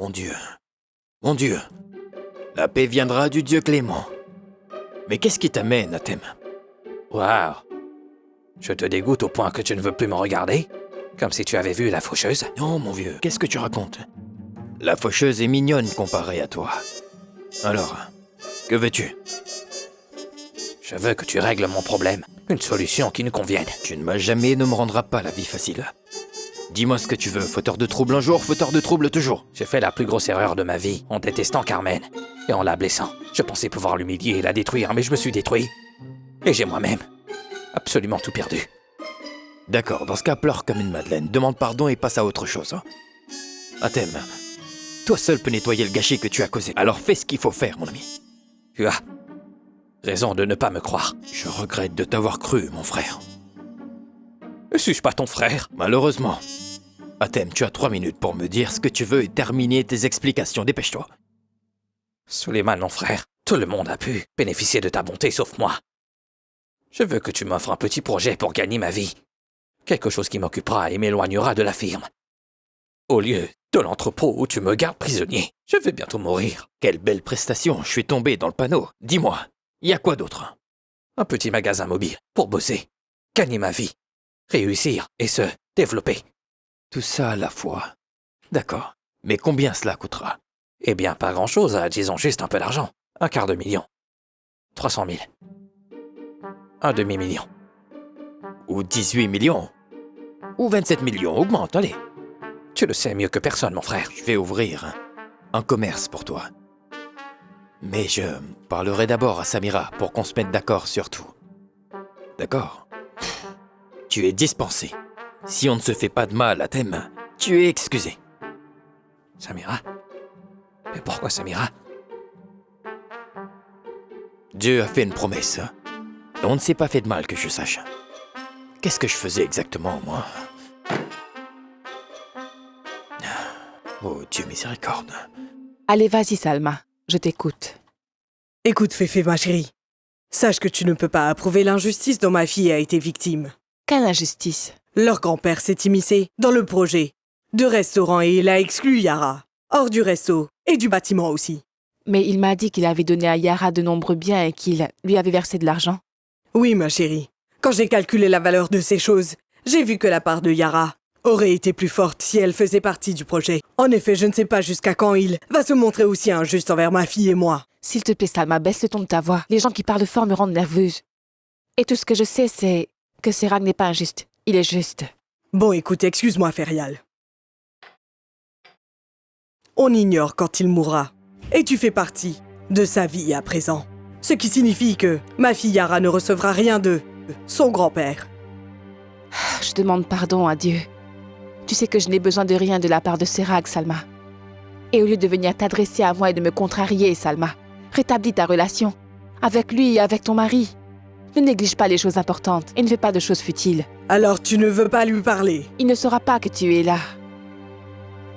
Mon Dieu, mon Dieu, la paix viendra du Dieu clément. Mais qu'est-ce qui t'amène, Athème? Waouh! Je te dégoûte au point que tu ne veux plus me regarder? Comme si tu avais vu la faucheuse? Non, mon vieux, qu'est-ce que tu racontes? La faucheuse est mignonne comparée à toi. Alors, que veux-tu? Je veux que tu règles mon problème. Une solution qui nous convienne. Tu ne m'as jamais et ne me rendras pas la vie facile. Dis-moi ce que tu veux, fauteur de trouble un jour, fauteur de trouble toujours. J'ai fait la plus grosse erreur de ma vie en détestant Carmen et en la blessant. Je pensais pouvoir l'humilier et la détruire, mais je me suis détruit. Et j'ai moi-même absolument tout perdu. D'accord, dans ce cas, pleure comme une madeleine, demande pardon et passe à autre chose. Athème, toi seul peux nettoyer le gâchis que tu as causé, alors fais ce qu'il faut faire, mon ami. Tu as raison de ne pas me croire. Je regrette de t'avoir cru, mon frère. Ne suis-je pas ton frère? Malheureusement. Athème, tu as 3 minutes pour me dire ce que tu veux et terminer tes explications, dépêche-toi. Suleiman, mon frère, tout le monde a pu bénéficier de ta bonté sauf moi. Je veux que tu m'offres un petit projet pour gagner ma vie. Quelque chose qui m'occupera et m'éloignera de la firme. Au lieu de l'entrepôt où tu me gardes prisonnier, je vais bientôt mourir. Quelle belle prestation, je suis tombé dans le panneau. Dis-moi, y a quoi d'autre? Un petit magasin mobile pour bosser, gagner ma vie, réussir et se développer. Tout ça à la fois. D'accord. Mais combien cela coûtera? Eh bien, pas grand-chose, disons juste un peu d'argent. 250 000. 300 000. Un demi-million. Ou 18 millions. Ou 27 millions, augmente, allez. Tu le sais mieux que personne, mon frère. Je vais ouvrir un commerce pour toi. Mais je parlerai d'abord à Samira pour qu'on se mette d'accord sur tout. D'accord? Tu es dispensé. Si on ne se fait pas de mal à Thème, tu es excusé. Samira? Mais pourquoi Samira? Dieu a fait une promesse. On ne s'est pas fait de mal que je sache. Qu'est-ce que je faisais exactement, moi? Oh, Dieu miséricorde. Allez, vas-y, Salma, je t'écoute. Écoute, Féfé, ma chérie. Sache que tu ne peux pas approuver l'injustice dont ma fille a été victime. Quelle injustice? Leur grand-père s'est immiscé dans le projet de restaurant et il a exclu Yara, hors du resto et du bâtiment aussi. Mais il m'a dit qu'il avait donné à Yara de nombreux biens et qu'il lui avait versé de l'argent. Oui, ma chérie. Quand j'ai calculé la valeur de ces choses, j'ai vu que la part de Yara aurait été plus forte si elle faisait partie du projet. En effet, je ne sais pas jusqu'à quand il va se montrer aussi injuste envers ma fille et moi. S'il te plaît, Salma, baisse le ton de ta voix. Les gens qui parlent fort me rendent nerveuse. Et tout ce que je sais, c'est que Sirag n'est pas injuste. Il est juste. Bon, écoute, excuse-moi, Ferial. On ignore quand il mourra. Et tu fais partie de sa vie à présent. Ce qui signifie que ma fille Yara ne recevra rien de son grand-père. Je demande pardon à Dieu. Tu sais que je n'ai besoin de rien de la part de Sirag, Salma. Et au lieu de venir t'adresser à moi et de me contrarier, Salma, rétablis ta relation avec lui et avec ton mari. Ne néglige pas les choses importantes et ne fais pas de choses futiles. Alors tu ne veux pas lui parler? Il ne saura pas que tu es là.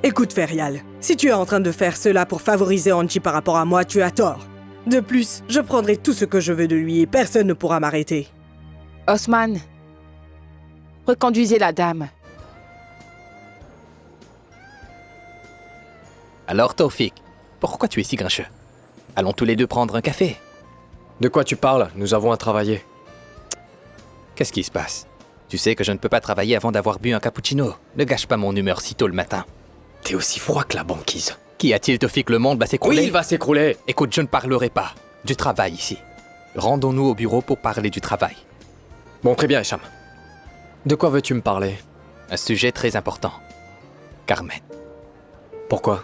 Écoute, Ferial, si tu es en train de faire cela pour favoriser Angie par rapport à moi, tu as tort. De plus, je prendrai tout ce que je veux de lui et personne ne pourra m'arrêter. Osman, reconduisez la dame. Alors Taufik, pourquoi tu es si grincheux? Allons tous les deux prendre un café. De quoi tu parles? Nous avons à travailler. Qu'est-ce qui se passe? Tu sais que je ne peux pas travailler avant d'avoir bu un cappuccino. Ne gâche pas mon humeur si tôt le matin. T'es aussi froid que la banquise. Qu'y a-t-il, Taufik? Le monde va s'écrouler? Oui, il va s'écrouler. Écoute, je ne parlerai pas du travail ici. Rendons-nous au bureau pour parler du travail. Bon, très bien, Hicham. De quoi veux-tu me parler? Un sujet très important. Carmen. Pourquoi?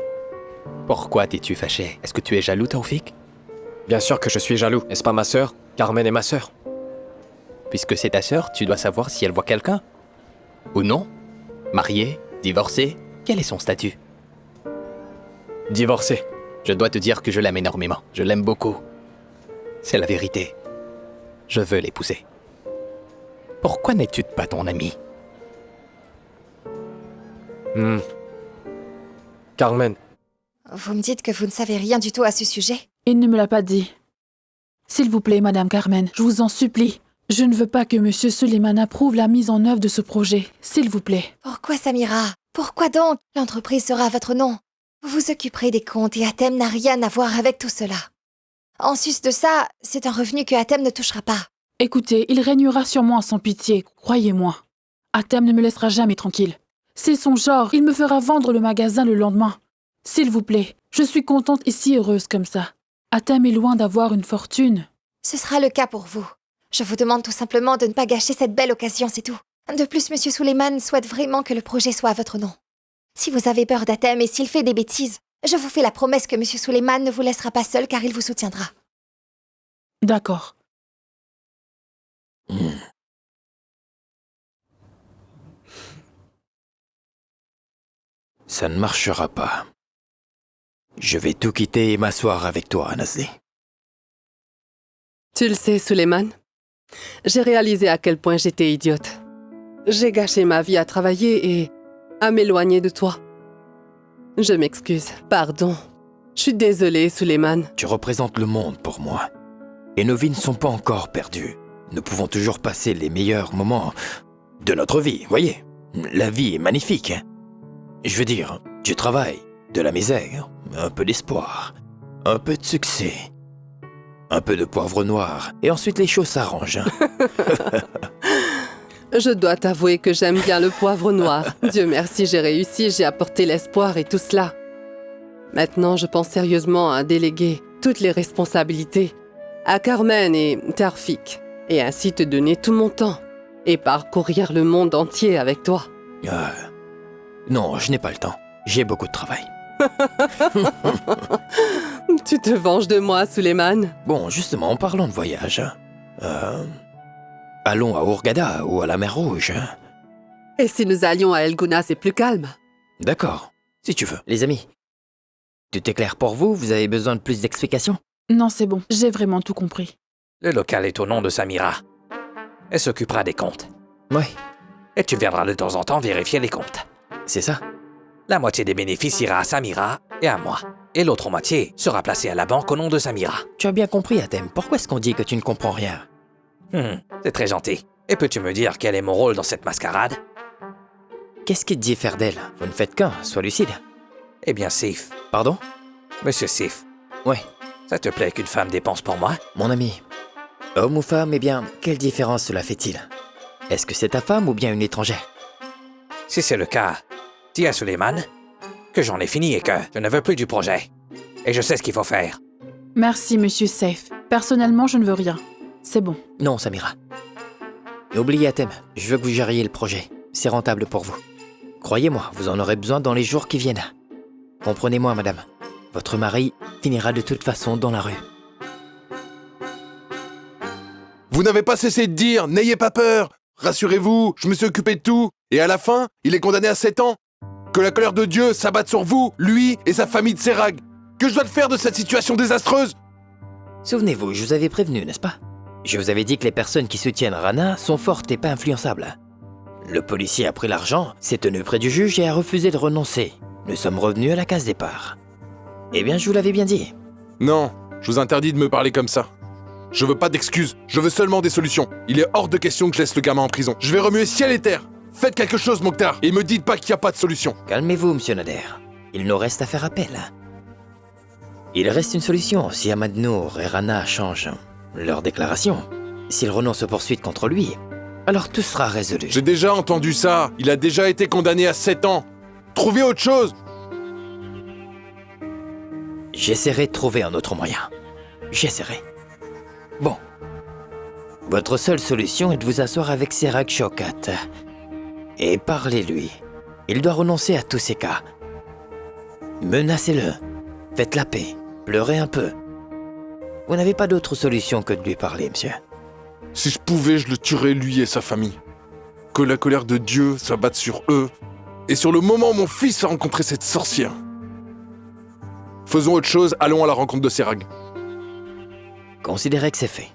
Pourquoi t'es-tu fâché? Est-ce que tu es jaloux, Taufik? Bien sûr que je suis jaloux. N'est-ce pas ma sœur? Carmen est ma sœur. Puisque c'est ta sœur, tu dois savoir si elle voit quelqu'un. Ou non? Mariée? Divorcée? Quel est son statut? Divorcé. Je dois te dire que je l'aime énormément. Je l'aime beaucoup. C'est la vérité. Je veux l'épouser. Pourquoi n'es-tu pas ton ami? Carmen. Vous me dites que vous ne savez rien du tout à ce sujet? Il ne me l'a pas dit. S'il vous plaît, Madame Carmen, je vous en supplie. Je ne veux pas que Monsieur Suleiman approuve la mise en œuvre de ce projet. S'il vous plaît. Pourquoi, Samira? Pourquoi donc? L'entreprise sera à votre nom. Vous vous occuperez des comptes et Athème n'a rien à voir avec tout cela. En sus de ça, c'est un revenu que Athème ne touchera pas. Écoutez, il régnera sur moi sans pitié, croyez-moi. Athème ne me laissera jamais tranquille. C'est son genre, il me fera vendre le magasin le lendemain. S'il vous plaît, je suis contente et si heureuse comme ça. Athème est loin d'avoir une fortune. Ce sera le cas pour vous. Je vous demande tout simplement de ne pas gâcher cette belle occasion, c'est tout. De plus, Monsieur Suleiman souhaite vraiment que le projet soit à votre nom. Si vous avez peur d'Athème et s'il fait des bêtises, je vous fais la promesse que Monsieur Suleiman ne vous laissera pas seul car il vous soutiendra. D'accord. Ça ne marchera pas. Je vais tout quitter et m'asseoir avec toi, Nasli. Tu le sais, Suleiman. J'ai réalisé à quel point j'étais idiote. J'ai gâché ma vie à travailler et à m'éloigner de toi. Je m'excuse. Pardon. Je suis désolée, Suleiman. Tu représentes le monde pour moi. Et nos vies ne sont pas encore perdues. Nous pouvons toujours passer les meilleurs moments de notre vie, voyez. La vie est magnifique. Je veux dire, du travail, de la misère, un peu d'espoir, un peu de succès, un peu de poivre noir, et ensuite les choses s'arrangent. Je dois t'avouer que j'aime bien le poivre noir. Dieu merci, j'ai réussi, j'ai apporté l'espoir et tout cela. Maintenant, je pense sérieusement à déléguer toutes les responsabilités à Carmen et Tarfik, et ainsi te donner tout mon temps, et parcourir le monde entier avec toi. Non, je n'ai pas le temps. J'ai beaucoup de travail. Tu te venges de moi, Suleiman. Bon, justement, en parlant de voyage, allons à Hurghada ou à la mer Rouge. Et si nous allions à El Gouna, c'est plus calme. D'accord, si tu veux. Les amis, tout est clair pour vous? Vous avez besoin de plus d'explications? Non, c'est bon, j'ai vraiment tout compris. Le local est au nom de Samira. Elle s'occupera des comptes. Oui, Et tu viendras de temps en temps vérifier les comptes. c'est ça. La moitié des bénéfices ira à Samira et à moi. Et l'autre moitié sera placée à la banque au nom de Samira. Tu as bien compris, Athème. Pourquoi est-ce qu'on dit que tu ne comprends rien? C'est très gentil. Et peux-tu me dire quel est mon rôle dans cette mascarade? Qu'est-ce qui te dit faire d'elle? Vous ne faites qu'un, sois lucide. Eh bien, Sif. Pardon? Monsieur Sif, Ouais, ça te plaît qu'une femme dépense pour moi? mon ami. Homme ou femme, eh bien, quelle différence cela fait-il? Est-ce que c'est ta femme ou bien une étrangère? Si c'est le cas, dis à Suleiman que j'en ai fini et que je ne veux plus du projet. Et je sais ce qu'il faut faire. Merci, monsieur Safe. Personnellement, je ne veux rien. C'est bon. Non, Samira. Et oubliez Athème, je veux que vous gériez le projet. C'est rentable pour vous. Croyez-moi, vous en aurez besoin dans les jours qui viennent. Comprenez-moi, madame. Votre mari finira de toute façon dans la rue. Vous n'avez pas cessé de dire « N'ayez pas peur ! Rassurez-vous, je me suis occupé de tout !» Et à la fin, il est condamné à 7 ans. Que la colère de Dieu s'abatte sur vous, lui et sa famille de Serag. Que je dois le faire de cette situation désastreuse? Souvenez-vous, je vous avais prévenu, n'est-ce pas? Je vous avais dit que les personnes qui soutiennent Rana sont fortes et pas influençables. Le policier a pris l'argent, s'est tenu près du juge et a refusé de renoncer. Nous sommes revenus à la case départ. Eh bien, je vous l'avais bien dit. Non, je vous interdis de me parler comme ça. Je veux pas d'excuses, je veux seulement des solutions. Il est hors de question que je laisse le gamin en prison. Je vais remuer ciel et terre. Faites quelque chose, Mokhtar, et me dites pas qu'il n'y a pas de solution. Calmez-vous, monsieur Nader. Il nous reste à faire appel. Il reste une solution si Ahmad Nour et Rana changent leur déclaration. S'ils renoncent aux poursuites contre lui, alors tout sera résolu. J'ai déjà entendu ça. Il a déjà été condamné à 7 ans. Trouvez autre chose. J'essaierai de trouver un autre moyen. J'essaierai. Bon. Votre seule solution est de vous asseoir avec Serag Shaukat. Et parlez-lui. Il doit renoncer à tous ces cas. Menacez-le. Faites la paix. Pleurez un peu. Vous n'avez pas d'autre solution que de lui parler, monsieur. Si je pouvais, je le tuerais lui et sa famille. Que la colère de Dieu s'abatte sur eux. Et sur le moment où mon fils a rencontré cette sorcière. Faisons autre chose, allons à la rencontre de Serag. Considérez que c'est fait.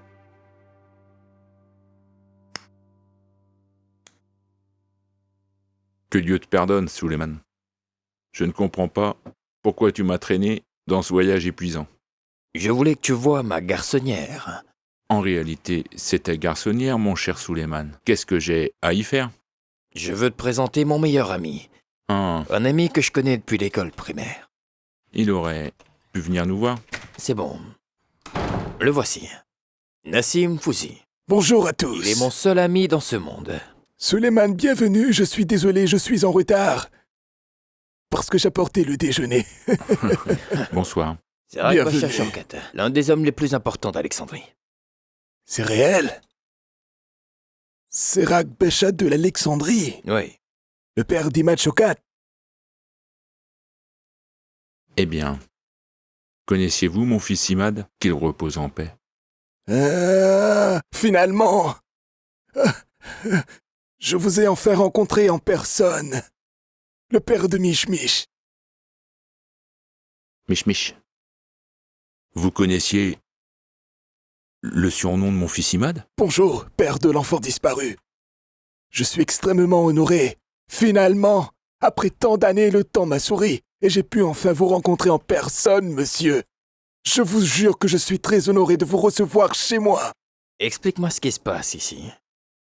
Que Dieu te pardonne, Suleiman. Je ne comprends pas pourquoi tu m'as traîné dans ce voyage épuisant. Je voulais que tu voies ma garçonnière. En réalité, c'est ta garçonnière, mon cher Suleiman. Qu'est-ce que j'ai à y faire? Je veux te présenter mon meilleur ami. Un ami que je connais depuis l'école primaire. Il aurait pu venir nous voir. C'est bon. Le voici. Nassim Fouzi. Bonjour à tous. Il est mon seul ami dans ce monde. Suleiman, bienvenue. Je suis désolé, je suis en retard. Parce que j'apportais le déjeuner. Bonsoir. Serag Bienvenue. Bacha Shaukat, l'un des hommes les plus importants d'Alexandrie. C'est réel? Serag Béchat de l'Alexandrie, Oui. le père d'Imad Shokat. Eh bien, connaissiez-vous mon fils Imad? Qu'il repose en paix. Finalement, je vous ai enfin rencontré en personne. Le père de Mich. Mich. Vous connaissiez le surnom de mon fils Imad? Bonjour, père de l'enfant disparu. Je suis extrêmement honoré. Finalement, après tant d'années, le temps m'a souri et j'ai pu enfin vous rencontrer en personne, monsieur. Je vous jure que je suis très honoré de vous recevoir chez moi. Explique-moi ce qui se passe ici.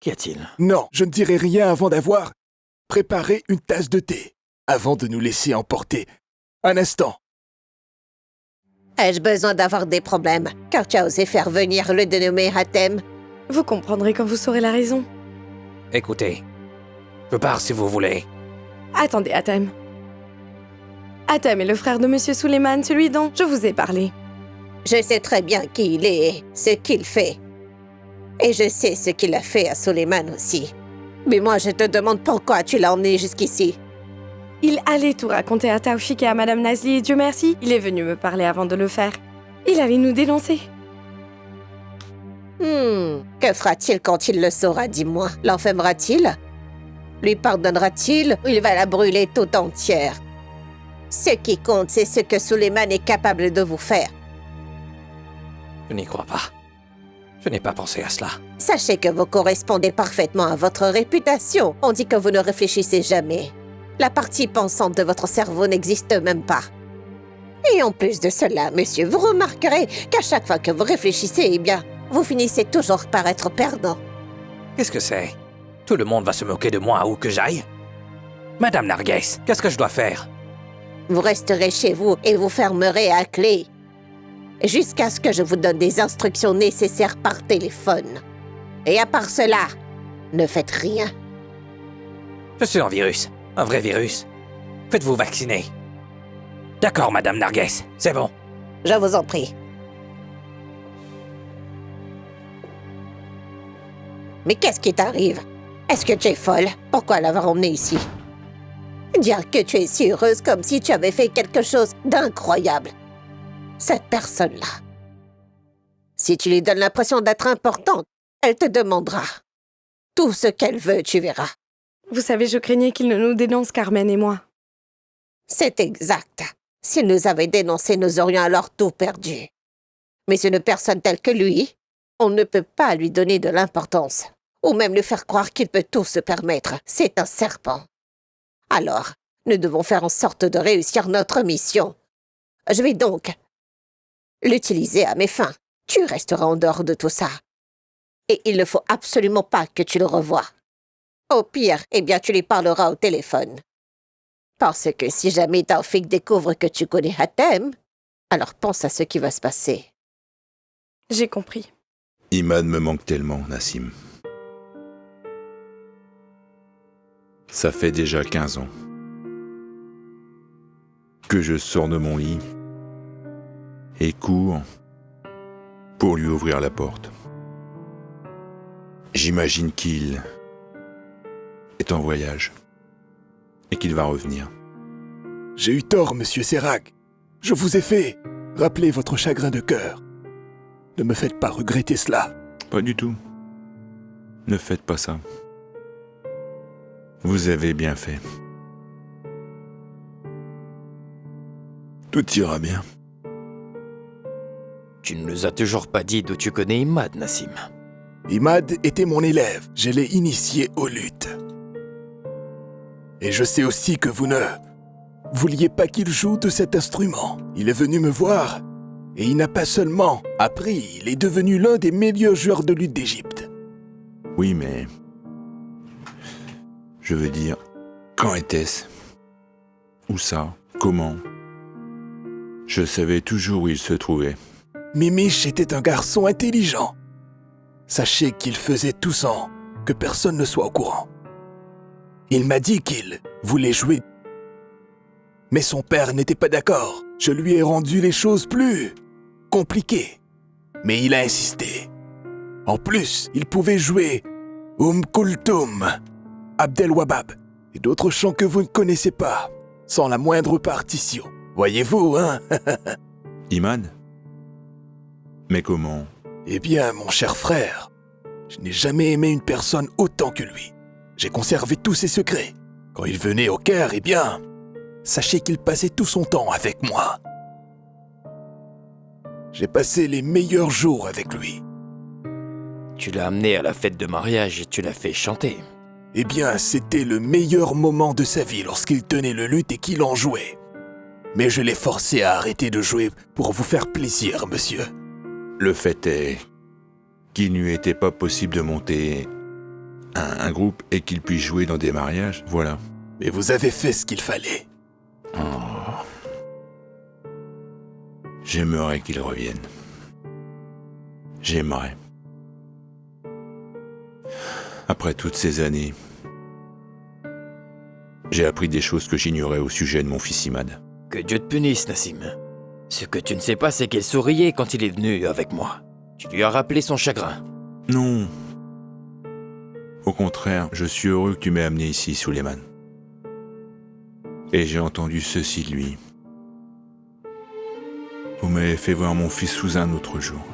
Qu'y a-t-il? Non, je ne dirai rien avant d'avoir préparé une tasse de thé, avant de nous laisser emporter. Un instant. Ai-je besoin d'avoir des problèmes, car tu as osé faire venir le dénommé Hatem? Vous comprendrez quand vous saurez la raison. Écoutez, je pars si vous voulez. Attendez, Hatem. Hatem est le frère de Monsieur Suleiman, celui dont je vous ai parlé. Je sais très bien qui il est, ce qu'il fait. Et je sais ce qu'il a fait à Suleiman aussi. Mais moi, je te demande pourquoi tu l'as emmené jusqu'ici. Il allait tout raconter à Taoufik et à Madame Nazli, et Dieu merci, il est venu me parler avant de le faire. Il allait nous dénoncer. Que fera-t-il quand il le saura, dis-moi? L'enfermera-t-il? Lui pardonnera-t-il ou il va la brûler tout entière? Ce qui compte, c'est ce que Suleiman est capable de vous faire. Je n'y crois pas. Je n'ai pas pensé à cela. Sachez que vous correspondez parfaitement à votre réputation. On dit que vous ne réfléchissez jamais. La partie pensante de votre cerveau n'existe même pas. Et en plus de cela, monsieur, vous remarquerez qu'à chaque fois que vous réfléchissez, eh bien, vous finissez toujours par être perdant. Qu'est-ce que c'est? Tout le monde va se moquer de moi où que j'aille? Madame Narguès, qu'est-ce que je dois faire? Vous resterez chez vous et vous fermerez à clé. Jusqu'à ce que je vous donne des instructions nécessaires par téléphone. Et à part cela, ne faites rien. Je suis un virus. Un vrai virus. Faites-vous vacciner. D'accord, Madame Narguès, c'est bon. Je vous en prie. Mais qu'est-ce qui t'arrive? Est-ce que tu es folle? Pourquoi l'avoir emmenée ici? Dire que tu es si heureuse comme si tu avais fait quelque chose d'incroyable. Cette personne-là. Si tu lui donnes l'impression d'être importante, elle te demandera. Tout ce qu'elle veut, tu verras. Vous savez, je craignais qu'il ne nous dénonce, Carmen et moi. C'est exact. S'il nous avait dénoncés, nous aurions alors tout perdu. Mais une personne telle que lui, on ne peut pas lui donner de l'importance, ou même lui faire croire qu'il peut tout se permettre. C'est un serpent. Alors, nous devons faire en sorte de réussir notre mission. Je vais donc l'utiliser à mes fins. Tu resteras en dehors de tout ça. Et il ne faut absolument pas que tu le revoies. Au pire, eh bien, tu lui parleras au téléphone. Parce que si jamais Taoufik découvre que tu connais Hatem, alors pense à ce qui va se passer. J'ai compris. Imad me manque tellement, Nassim. Ça fait déjà 15 ans que je sors de mon lit et cours pour lui ouvrir la porte. J'imagine qu'il est en voyage et qu'il va revenir. J'ai eu tort, monsieur Serag. Je vous ai fait rappeler votre chagrin de cœur. Ne me faites pas regretter cela. Pas du tout. Ne faites pas ça. Vous avez bien fait. Tout ira bien. Tu ne nous as toujours pas dit d'où tu connais Imad, Nassim. Imad était mon élève. Je l'ai initié aux luttes. Et je sais aussi que vous ne vouliez pas qu'il joue de cet instrument. Il est venu me voir et il n'a pas seulement appris, il est devenu l'un des meilleurs joueurs de lutte d'Égypte. Oui, mais... Je veux dire, quand était-ce? Où ça? Comment? Je savais toujours où il se trouvait. Mimiche était un garçon intelligent. Sachez qu'il faisait tout sans que personne ne soit au courant. Il m'a dit qu'il voulait jouer. Mais son père n'était pas d'accord. Je lui ai rendu les choses plus compliquées. Mais il a insisté. En plus, il pouvait jouer Kulthum, Abdelwahab et d'autres chants que vous ne connaissez pas, sans la moindre partition. Voyez-vous, hein? Iman? Mais comment? Eh bien, mon cher frère, je n'ai jamais aimé une personne autant que lui. J'ai conservé tous ses secrets. Quand il venait au Caire, eh bien, sachez qu'il passait tout son temps avec moi. J'ai passé les meilleurs jours avec lui. Tu l'as amené à la fête de mariage et tu l'as fait chanter. Eh bien, c'était le meilleur moment de sa vie lorsqu'il tenait le luth et qu'il en jouait. Mais je l'ai forcé à arrêter de jouer pour vous faire plaisir, monsieur. Le fait est qu'il ne lui était pas possible de monter un groupe et qu'il puisse jouer dans des mariages, voilà. Mais vous avez fait ce qu'il fallait. Oh. J'aimerais qu'il revienne. J'aimerais. Après toutes ces années, j'ai appris des choses que j'ignorais au sujet de mon fils Imad. Que Dieu te punisse, Nassim. Ce que tu ne sais pas, c'est qu'il souriait quand il est venu avec moi. Tu lui as rappelé son chagrin. Non. Au contraire, je suis heureux que tu m'aies amené ici, Suleiman. Et j'ai entendu ceci de lui. Vous m'avez fait voir mon fils sous un autre jour.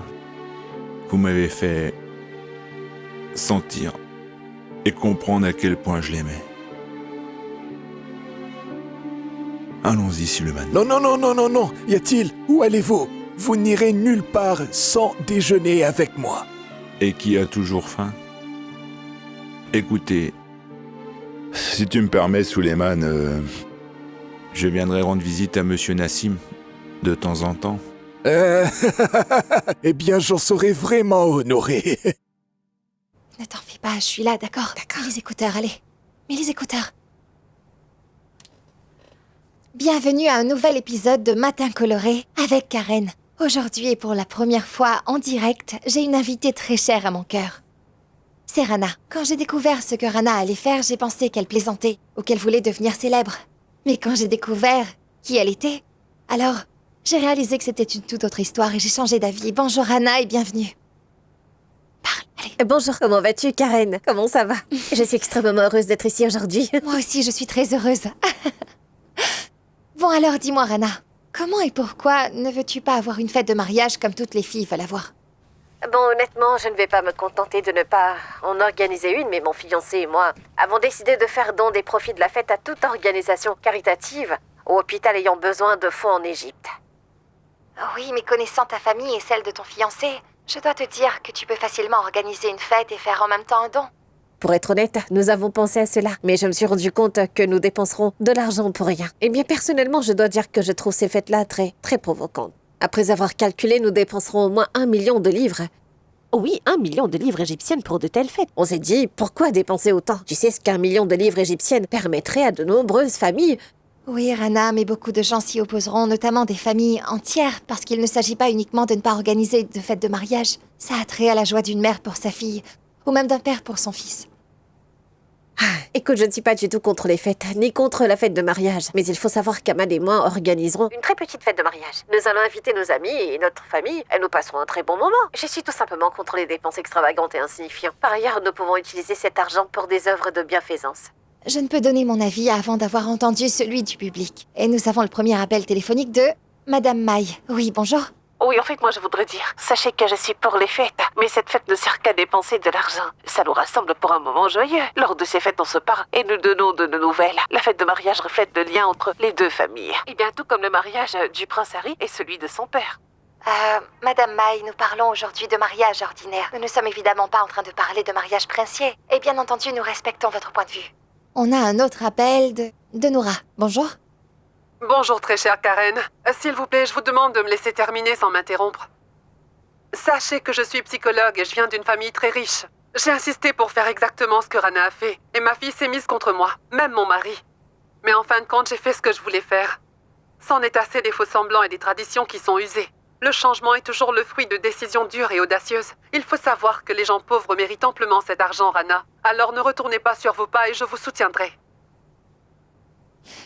Vous m'avez fait sentir et comprendre à quel point je l'aimais. Allons-y, Suleiman. Non. Y a-t-il? Où allez-vous? Vous n'irez nulle part sans déjeuner avec moi. Et qui a toujours faim? Écoutez, si tu me permets, Suleiman, je viendrai rendre visite à Monsieur Nassim de temps en temps. Eh bien, j'en serais vraiment honoré. Ne t'en fais pas, je suis là, d'accord? Mets les écouteurs, allez. Mets les écouteurs. Bienvenue à un nouvel épisode de Matin coloré avec Karen. Aujourd'hui et pour la première fois en direct, j'ai une invitée très chère à mon cœur. C'est Rana. Quand j'ai découvert ce que Rana allait faire, j'ai pensé qu'elle plaisantait ou qu'elle voulait devenir célèbre. Mais quand j'ai découvert qui elle était, alors j'ai réalisé que c'était une toute autre histoire et j'ai changé d'avis. Bonjour Rana et bienvenue. Parle, allez. Bonjour, comment vas-tu, Karen? Comment ça va? Je suis extrêmement heureuse d'être ici aujourd'hui. Moi aussi, je suis très heureuse. Bon alors, dis-moi Rana, comment et pourquoi ne veux-tu pas avoir une fête de mariage comme toutes les filles veulent avoir? Bon, honnêtement, je ne vais pas me contenter de ne pas en organiser une, mais mon fiancé et moi avons décidé de faire don des profits de la fête à toute organisation caritative ou hôpital ayant besoin de fonds en Égypte. Oui, mais connaissant ta famille et celle de ton fiancé, je dois te dire que tu peux facilement organiser une fête et faire en même temps un don. Pour être honnête, nous avons pensé à cela, mais je me suis rendu compte que nous dépenserons de l'argent pour rien. Et bien personnellement, je dois dire que je trouve ces fêtes-là très provocantes. Après avoir calculé, nous dépenserons au moins 1 million de livres. Oui, 1 million de livres égyptiennes pour de telles fêtes. On s'est dit, pourquoi dépenser autant? Tu sais ce qu'1 million de livres égyptiennes permettrait à de nombreuses familles? Oui, Rana, mais beaucoup de gens s'y opposeront, notamment des familles entières, parce qu'il ne s'agit pas uniquement de ne pas organiser de fête de mariage. Ça a trait à la joie d'une mère pour sa fille, ou même d'un père pour son fils. Écoute, je ne suis pas du tout contre les fêtes, ni contre la fête de mariage. Mais il faut savoir qu'Amad et moi organiserons une très petite fête de mariage. Nous allons inviter nos amis et notre famille, et nous passerons un très bon moment. Je suis tout simplement contre les dépenses extravagantes et insignifiantes. Par ailleurs, nous pouvons utiliser cet argent pour des œuvres de bienfaisance. Je ne peux donner mon avis avant d'avoir entendu celui du public. Et nous avons le premier appel téléphonique de Madame Maille. Oui, bonjour. Oui, en fait, moi, je voudrais dire, sachez que je suis pour les fêtes, mais cette fête ne sert qu'à dépenser de l'argent. Ça nous rassemble pour un moment joyeux. Lors de ces fêtes, on se parle et nous donnons de nos nouvelles. La fête de mariage reflète le lien entre les deux familles. Et bien, tout comme le mariage du prince Harry et celui de son père. Madame Maille, nous parlons aujourd'hui de mariage ordinaire. Nous ne sommes évidemment pas en train de parler de mariage princier. Et bien entendu, nous respectons votre point de vue. On a un autre appel de Noura. Bonjour. Bonjour très chère Karen. S'il vous plaît, je vous demande de me laisser terminer sans m'interrompre. Sachez que je suis psychologue et je viens d'une famille très riche. J'ai insisté pour faire exactement ce que Rana a fait. Et ma fille s'est mise contre moi, même mon mari. Mais en fin de compte, j'ai fait ce que je voulais faire. C'en est assez des faux semblants et des traditions qui sont usés. Le changement est toujours le fruit de décisions dures et audacieuses. Il faut savoir que les gens pauvres méritent amplement cet argent, Rana. Alors ne retournez pas sur vos pas et je vous soutiendrai.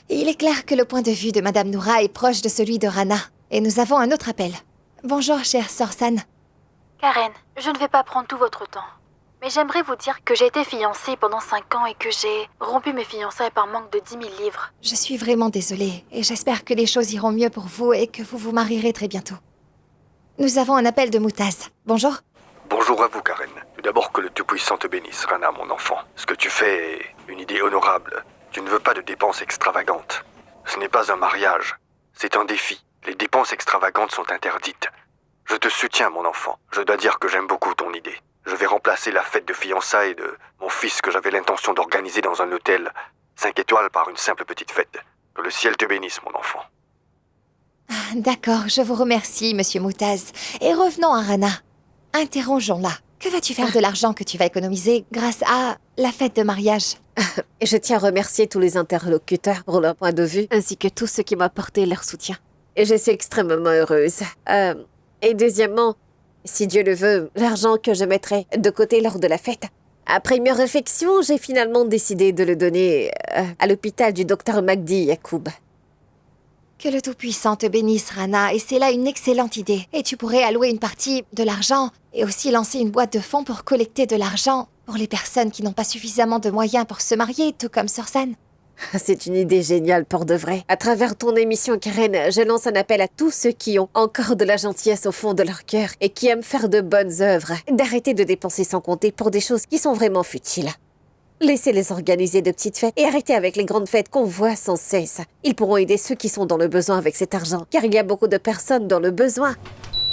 Il est clair que le point de vue de Madame Noura est proche de celui de Rana. Et nous avons un autre appel. Bonjour, chère Sorsan. Karen, je ne vais pas prendre tout votre temps. Mais j'aimerais vous dire que j'ai été fiancée pendant 5 ans et que j'ai rompu mes fiançailles par manque de 10 000 livres. Je suis vraiment désolée et j'espère que les choses iront mieux pour vous et que vous vous marierez très bientôt. Nous avons un appel de Moutaz. Bonjour. Bonjour à vous, Karen. Tout d'abord, que le Tout-Puissant te bénisse, Rana, mon enfant. Ce que tu fais est une idée honorable. Tu ne veux pas de dépenses extravagantes. Ce n'est pas un mariage, c'est un défi. Les dépenses extravagantes sont interdites. Je te soutiens, mon enfant. Je dois dire que j'aime beaucoup ton idée. Je vais remplacer la fête de fiançailles de mon fils que j'avais l'intention d'organiser dans un hôtel 5 étoiles par une simple petite fête. Que le ciel te bénisse, mon enfant. D'accord, je vous remercie, Monsieur Moutaz. Et revenons à Rana. Interrogeons-la. Que vas-tu faire de l'argent que tu vas économiser grâce à la fête de mariage? Et je tiens à remercier tous les interlocuteurs pour leur point de vue, ainsi que tous ceux qui m'ont apporté leur soutien. Et je suis extrêmement heureuse. Et deuxièmement, si Dieu le veut, l'argent que je mettrai de côté lors de la fête. Après une réflexion, j'ai finalement décidé de le donner à l'hôpital du docteur Magdi Yacoub. Que le Tout-Puissant te bénisse, Rana, et c'est là une excellente idée. Et tu pourrais allouer une partie de l'argent et aussi lancer une boîte de fonds pour collecter de l'argent pour les personnes qui n'ont pas suffisamment de moyens pour se marier, tout comme Sorsan. C'est une idée géniale pour de vrai. À travers ton émission, Karen, je lance un appel à tous ceux qui ont encore de la gentillesse au fond de leur cœur et qui aiment faire de bonnes œuvres, d'arrêter de dépenser sans compter pour des choses qui sont vraiment futiles. Laissez-les organiser de petites fêtes et arrêtez avec les grandes fêtes qu'on voit sans cesse. Ils pourront aider ceux qui sont dans le besoin avec cet argent, car il y a beaucoup de personnes dans le besoin.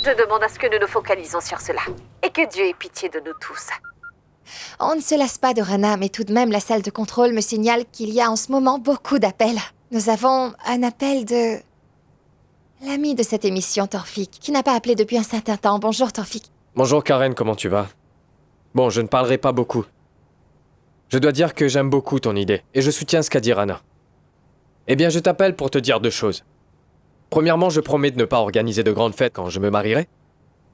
Je demande à ce que nous nous focalisons sur cela et que Dieu ait pitié de nous tous. On ne se lasse pas de Rana, mais tout de même, la salle de contrôle me signale qu'il y a en ce moment beaucoup d'appels. Nous avons un appel de l'ami de cette émission, Torfik, qui n'a pas appelé depuis un certain temps. Bonjour, Torfik. Bonjour Karen, comment tu vas? Bon, je ne parlerai pas beaucoup. Je dois dire que j'aime beaucoup ton idée, et je soutiens ce qu'a dit Rana. Eh bien, je t'appelle pour te dire 2 choses. Premièrement, je promets de ne pas organiser de grandes fêtes quand je me marierai.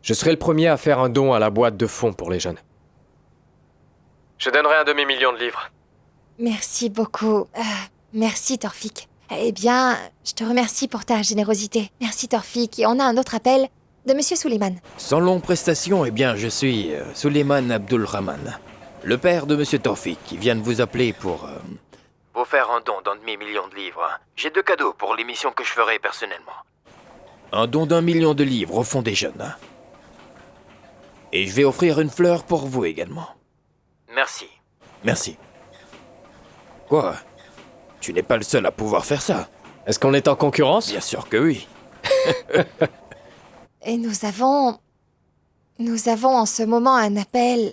Je serai le premier à faire un don à la boîte de fonds pour les jeunes. Je donnerai un demi-million de livres. Merci beaucoup. Merci, Torfik. Eh bien, je te remercie pour ta générosité. Merci, Torfik. Et on a un autre appel de Monsieur Suleiman. Sans longue prestation, eh bien, je suis Suleiman Abdulrahman, le père de Monsieur Torfik, qui vient de vous appeler pour vous faire un don d'un demi-million de livres. J'ai 2 cadeaux pour l'émission que je ferai personnellement. Un don d'1 million de livres au fond des jeunes. Et je vais offrir une fleur pour vous également. Merci. Merci. Quoi? Tu n'es pas le seul à pouvoir faire ça. Est-ce qu'on est en concurrence? Bien sûr que oui. Et nous avons en ce moment un appel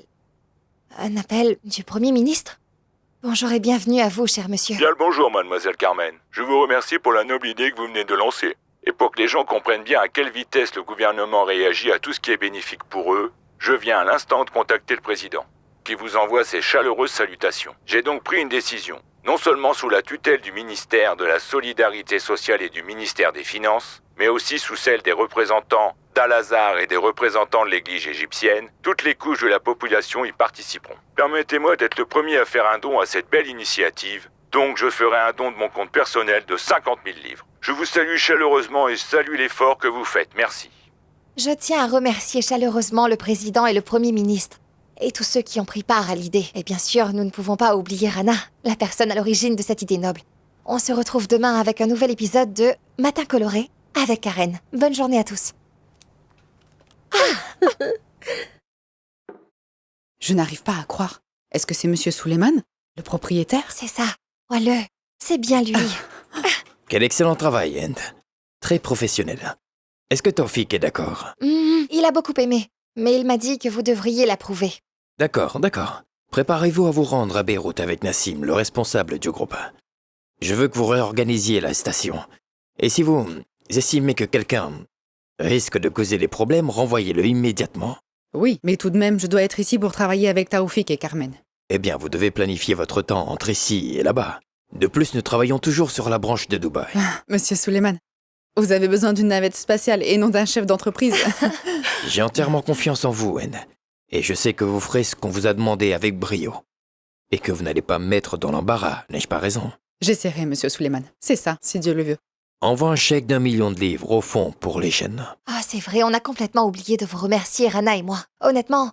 du Premier ministre. Bonjour et bienvenue à vous, cher monsieur. Bien le bonjour, mademoiselle Carmen. Je vous remercie pour la noble idée que vous venez de lancer. Et pour que les gens comprennent bien à quelle vitesse le gouvernement réagit à tout ce qui est bénéfique pour eux, je viens à l'instant de contacter le président, qui vous envoie ses chaleureuses salutations. J'ai donc pris une décision, non seulement sous la tutelle du ministère de la Solidarité sociale et du ministère des Finances, mais aussi sous celle des représentants d'Al-Azhar et des représentants de l'Église égyptienne. Toutes les couches de la population y participeront. Permettez-moi d'être le premier à faire un don à cette belle initiative, donc je ferai un don de mon compte personnel de 50 000 livres. Je vous salue chaleureusement et salue l'effort que vous faites. Merci. Je tiens à remercier chaleureusement le président et le Premier ministre, et tous ceux qui ont pris part à l'idée. Et bien sûr, nous ne pouvons pas oublier Rana, la personne à l'origine de cette idée noble. On se retrouve demain avec un nouvel épisode de Matin coloré avec Karen. Bonne journée à tous. Je n'arrive pas à croire. Est-ce que c'est Monsieur Suleiman, le propriétaire? C'est ça. Vois-le. C'est bien lui. Quel excellent travail, End. Très professionnel. Est-ce que Torfik est d'accord? Il a beaucoup aimé, mais il m'a dit que vous devriez l'approuver. D'accord. Préparez-vous à vous rendre à Beyrouth avec Nassim, le responsable du groupe. Je veux que vous réorganisiez la station. Et si vous estimez que quelqu'un risque de causer des problèmes, renvoyez-le immédiatement. Oui, mais tout de même, je dois être ici pour travailler avec Taoufik et Carmen. Eh bien, vous devez planifier votre temps entre ici et là-bas. De plus, nous travaillons toujours sur la branche de Dubaï. Monsieur Suleiman, Vous avez besoin d'une navette spatiale et non d'un chef d'entreprise. J'ai entièrement confiance en vous, Wen. Et je sais que vous ferez ce qu'on vous a demandé avec brio. Et que vous n'allez pas me mettre dans l'embarras, n'ai-je pas raison? J'essaierai, monsieur Suleiman. C'est ça, si Dieu le veut. Envoie un chèque d'1 million de livres au fond pour les jeunes. Ah, c'est vrai, on a complètement oublié de vous remercier, Rana et moi. Honnêtement,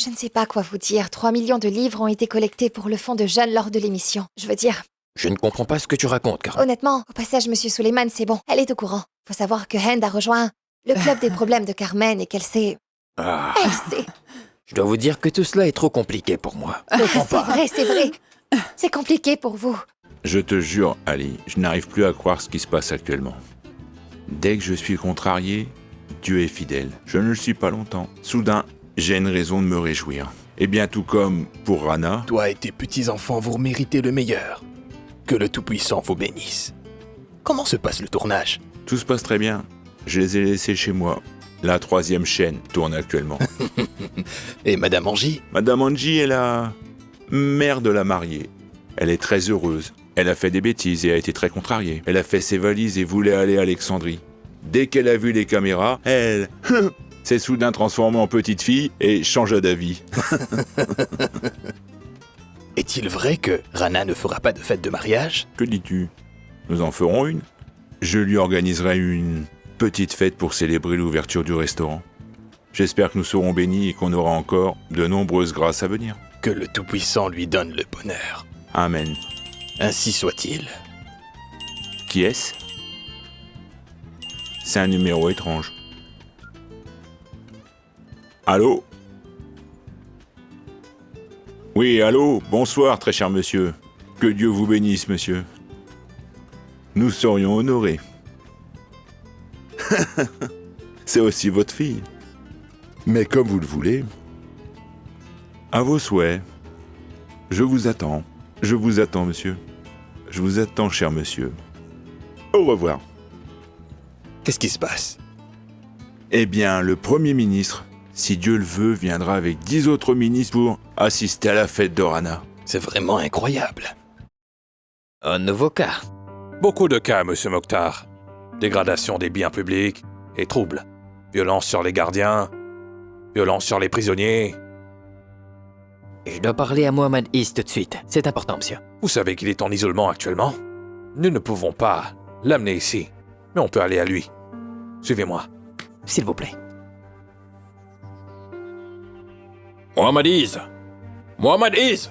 je ne sais pas quoi vous dire. 3 millions de livres ont été collectés pour le fonds de jeunes lors de l'émission. Je veux dire, Je ne comprends pas ce que tu racontes, Carmen. honnêtement, au passage, monsieur Suleiman, c'est bon. Elle est au courant. Faut savoir que Hand a rejoint le club des problèmes de Carmen et qu'elle sait... Ah. Elle sait. Je dois vous dire que tout cela est trop compliqué pour moi. C'est vrai. C'est compliqué pour vous. Je te jure, Ali, je n'arrive plus à croire ce qui se passe actuellement. Dès que je suis contrarié, Dieu est fidèle. Je ne le suis pas longtemps. Soudain, j'ai une raison de me réjouir. Et bien tout comme pour Rana... Toi et tes petits-enfants, vous méritez le meilleur. Que le Tout-Puissant vous bénisse. Comment se passe le tournage? Tout se passe très bien. Je les ai laissés chez moi. La 3e chaîne tourne actuellement. Et Madame Angie? Madame Angie est la mère de la mariée. Elle est très heureuse. Elle a fait des bêtises et a été très contrariée. Elle a fait ses valises et voulait aller à Alexandrie. Dès qu'elle a vu les caméras, elle s'est soudain transformée en petite fille et changea d'avis. Est-il vrai que Rana ne fera pas de fête de mariage? Que dis-tu? Nous en ferons une. Je lui organiserai une petite fête pour célébrer l'ouverture du restaurant. J'espère que nous serons bénis et qu'on aura encore de nombreuses grâces à venir. Que le Tout-Puissant lui donne le bonheur. Amen. Ainsi soit-il. Qui est-ce? C'est un numéro étrange. Allô? Oui, allô? Bonsoir, très cher monsieur. Que Dieu vous bénisse, monsieur. Nous serions honorés. C'est aussi votre fille. Mais comme vous le voulez. À vos souhaits. Je vous attends. Je vous attends, monsieur. Je vous attends, cher monsieur. Au revoir. Qu'est-ce qui se passe? Eh bien, le Premier ministre, si Dieu le veut, viendra avec 10 autres ministres pour assister à la fête de Rana. C'est vraiment incroyable. Un nouveau cas. Beaucoup de cas, monsieur Mokhtar. Dégradation des biens publics et troubles. Violence sur les gardiens. Violence sur les prisonniers. Je dois parler à Mohamed Is tout de suite. C'est important, monsieur. Vous savez qu'il est en isolement actuellement? Nous ne pouvons pas l'amener ici. Mais on peut aller à lui. Suivez-moi. S'il vous plaît. Mohamed Is! Mohamed Is!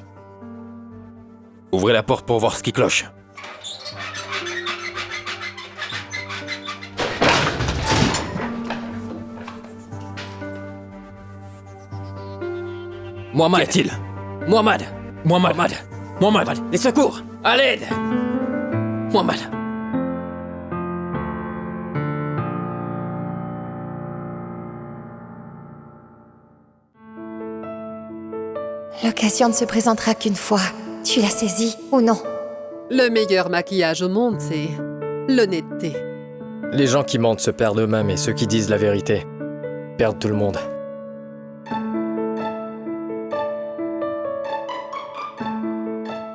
Ouvrez la porte pour voir ce qui cloche. Mohamed! Qu'y a-t-il? Mohamed! Mohamed! Mohamed! Les secours! À l'aide! Mohamed! L'occasion ne se présentera qu'une fois. Tu l'as saisie ou non? Le meilleur maquillage au monde, c'est l'honnêteté. Les gens qui mentent se perdent eux-mêmes et ceux qui disent la vérité perdent tout le monde.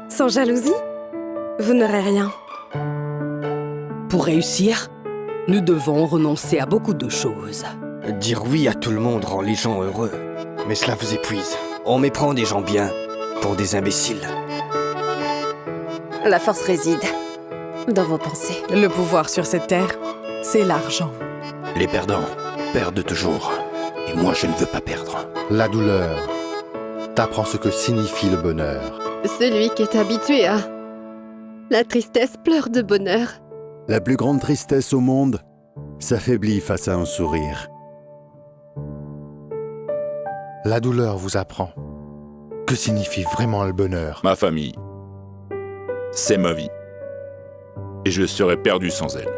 Sans jalousie, vous n'aurez rien. Pour réussir, nous devons renoncer à beaucoup de choses. Dire oui à tout le monde rend les gens heureux, mais cela vous épuise. On méprend des gens bien pour des imbéciles. La force réside dans vos pensées. Le pouvoir sur cette terre, c'est l'argent. Les perdants perdent toujours. Et moi, je ne veux pas perdre. La douleur t'apprend ce que signifie le bonheur. Celui qui est habitué à la tristesse pleure de bonheur. La plus grande tristesse au monde s'affaiblit face à un sourire. La douleur vous apprend que signifie vraiment le bonheur. Ma famille, c'est ma vie. Et je serais perdu sans elle.